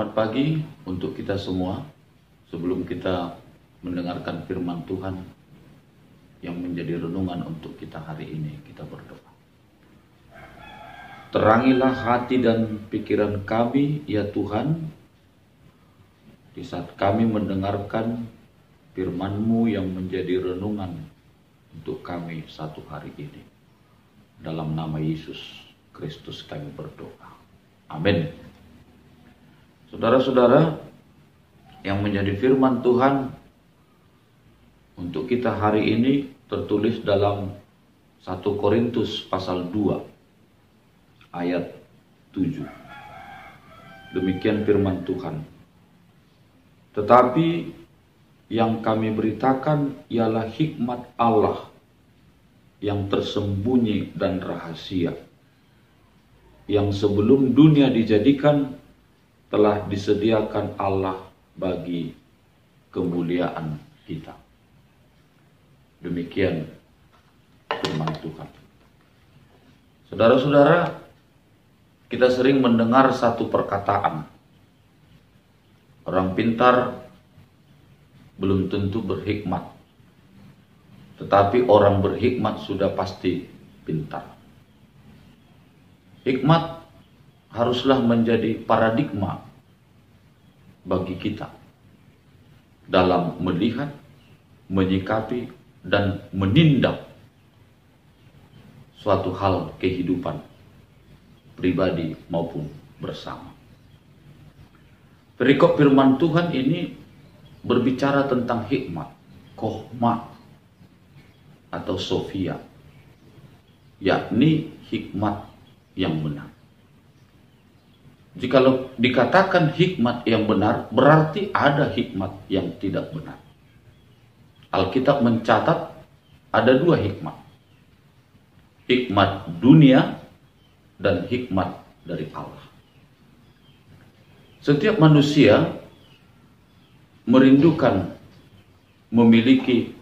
Selamat pagi untuk kita semua. Sebelum kita mendengarkan firman Tuhan yang menjadi renungan untuk kita hari ini, kita berdoa. Terangilah hati dan pikiran kami, ya Tuhan, di saat kami mendengarkan firman-Mu yang menjadi renungan untuk kami satu hari ini. Dalam nama Yesus Kristus kami berdoa. Amin. Saudara-saudara, yang menjadi firman Tuhan untuk kita hari ini tertulis dalam 1 Korintus pasal 2 ayat 7. Demikian firman Tuhan. Tetapi yang kami beritakan ialah hikmat Allah yang tersembunyi dan rahasia, yang sebelum dunia dijadikan telah disediakan Allah bagi kemuliaan kita. Demikian firman Tuhan. Saudara-saudara, kita sering mendengar satu perkataan. Orang pintar belum tentu berhikmat, tetapi orang berhikmat sudah pasti pintar. Hikmat haruslah menjadi paradigma bagi kita dalam melihat, menyikapi, dan menindak suatu hal kehidupan pribadi maupun bersama. Perikop firman Tuhan ini berbicara tentang hikmat, kohma atau sofia, yakni hikmat yang benar. Jikalau dikatakan hikmat yang benar, berarti ada hikmat yang tidak benar. Alkitab mencatat ada dua hikmat. Hikmat dunia dan hikmat dari Allah. Setiap manusia merindukan memiliki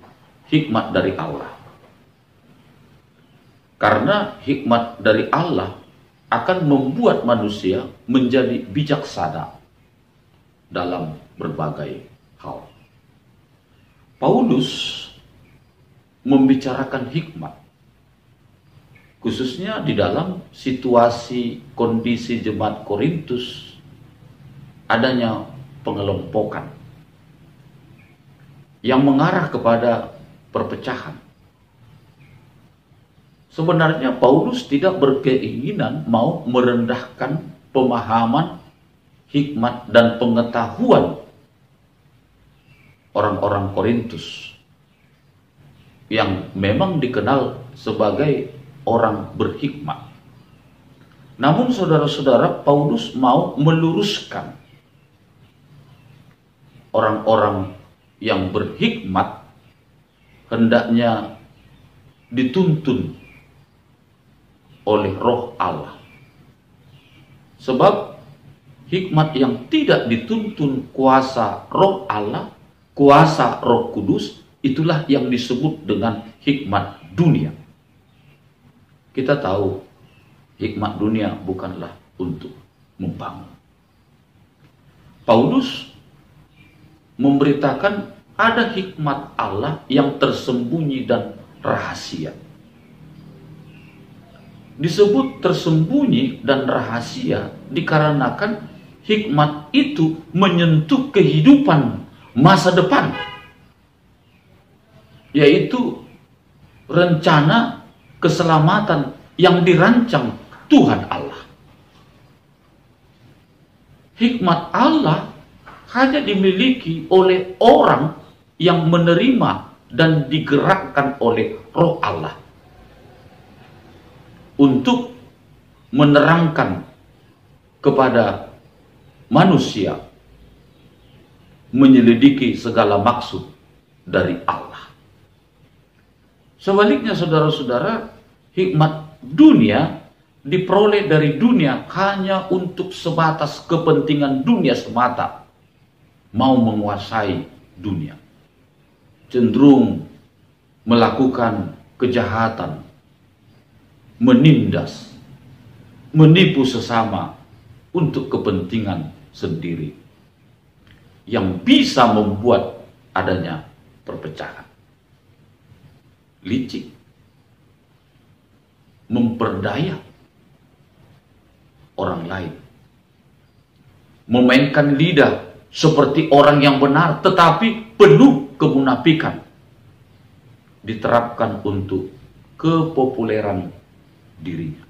hikmat dari Allah. Karena hikmat dari Allah akan membuat manusia menjadi bijaksana dalam berbagai hal. Paulus membicarakan hikmat, khususnya di dalam situasi kondisi jemaat Korintus, adanya pengelompokan yang mengarah kepada perpecahan. Sebenarnya Paulus tidak berkeinginan mau merendahkan pemahaman, hikmat, dan pengetahuan orang-orang Korintus yang memang dikenal sebagai orang berhikmat. Namun saudara-saudara, Paulus mau meluruskan orang-orang yang berhikmat hendaknya dituntun oleh Roh Allah. Sebab hikmat yang tidak dituntun kuasa Roh Allah, kuasa Roh Kudus, itulah yang disebut dengan hikmat dunia. Kita tahu hikmat dunia bukanlah untuk membangun. Paulus memberitakan ada hikmat Allah yang tersembunyi dan rahasia. Disebut tersembunyi dan rahasia dikarenakan hikmat itu menyentuh kehidupan masa depan, yaitu rencana keselamatan yang dirancang Tuhan Allah. Hikmat Allah hanya dimiliki oleh orang yang menerima dan digerakkan oleh Roh Allah untuk menerangkan kepada manusia, menyelidiki segala maksud dari Allah. Sebaliknya saudara-saudara, hikmat dunia diperoleh dari dunia hanya untuk sebatas kepentingan dunia semata, mau menguasai dunia, cenderung melakukan kejahatan, menindas, menipu sesama untuk kepentingan sendiri yang bisa membuat adanya perpecahan. Licik, memperdaya orang lain, memainkan lidah seperti orang yang benar tetapi penuh kemunafikan, diterapkan untuk kepopuleran dirinya.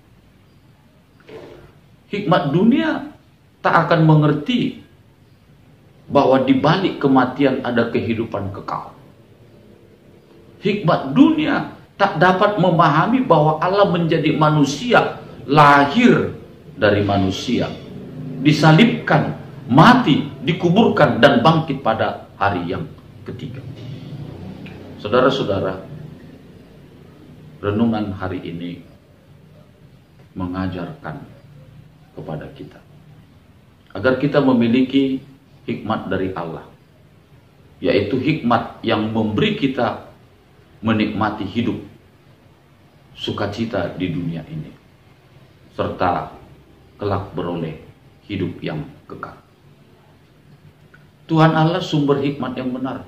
Hikmat dunia tak akan mengerti bahwa di balik kematian ada kehidupan kekal. Hikmat dunia tak dapat memahami bahwa Allah menjadi manusia, lahir dari manusia, disalibkan, mati, dikuburkan, dan bangkit pada hari yang ketiga. Saudara-saudara, renungan hari ini mengajarkan kepada kita agar kita memiliki hikmat dari Allah, yaitu hikmat yang memberi kita menikmati hidup sukacita di dunia ini, serta kelak beroleh hidup yang kekal. Tuhan Allah sumber hikmat yang benar.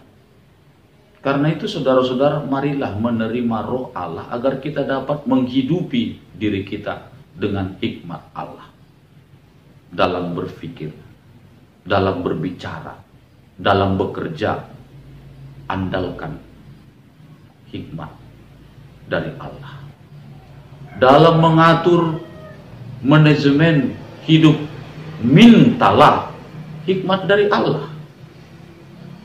Karena itu saudara-saudara, marilah menerima roh Allah agar kita dapat menghidupi diri kita dengan hikmat Allah. Dalam berpikir, dalam berbicara, dalam bekerja, andalkan hikmat dari Allah. Dalam mengatur manajemen hidup, mintalah hikmat dari Allah.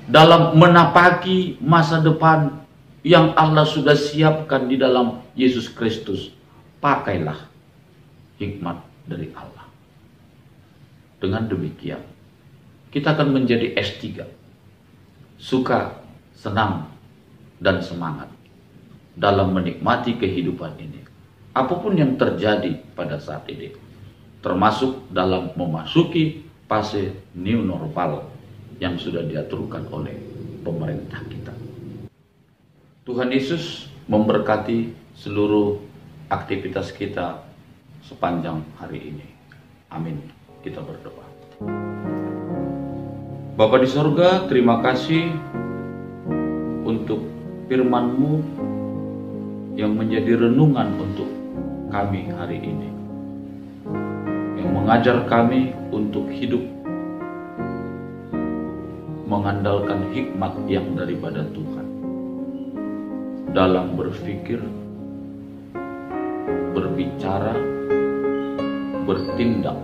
Dalam menapaki masa depan yang Allah sudah siapkan di dalam Yesus Kristus, pakailah hikmat dari Allah. Dengan demikian, kita akan menjadi S3, suka, senang, dan semangat dalam menikmati kehidupan ini. Apapun yang terjadi pada saat ini, termasuk dalam memasuki fase new normal yang sudah diaturkan oleh pemerintah kita. Tuhan Yesus memberkati seluruh aktivitas kita sepanjang hari ini. Amin. Kita berdoa. Bapa di sorga, terima kasih untuk firman-Mu yang menjadi renungan untuk kami hari ini, yang mengajar kami untuk hidup mengandalkan hikmat yang daripada Tuhan dalam berpikir, berbicara, bertindak,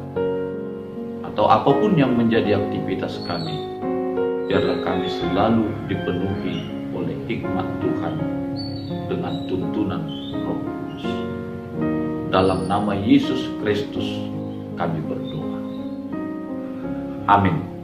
atau apapun yang menjadi aktivitas kami. Biarlah kami selalu dipenuhi oleh hikmat Tuhan dengan tuntunan Roh Kudus. Dalam nama Yesus Kristus kami berdoa. Amin.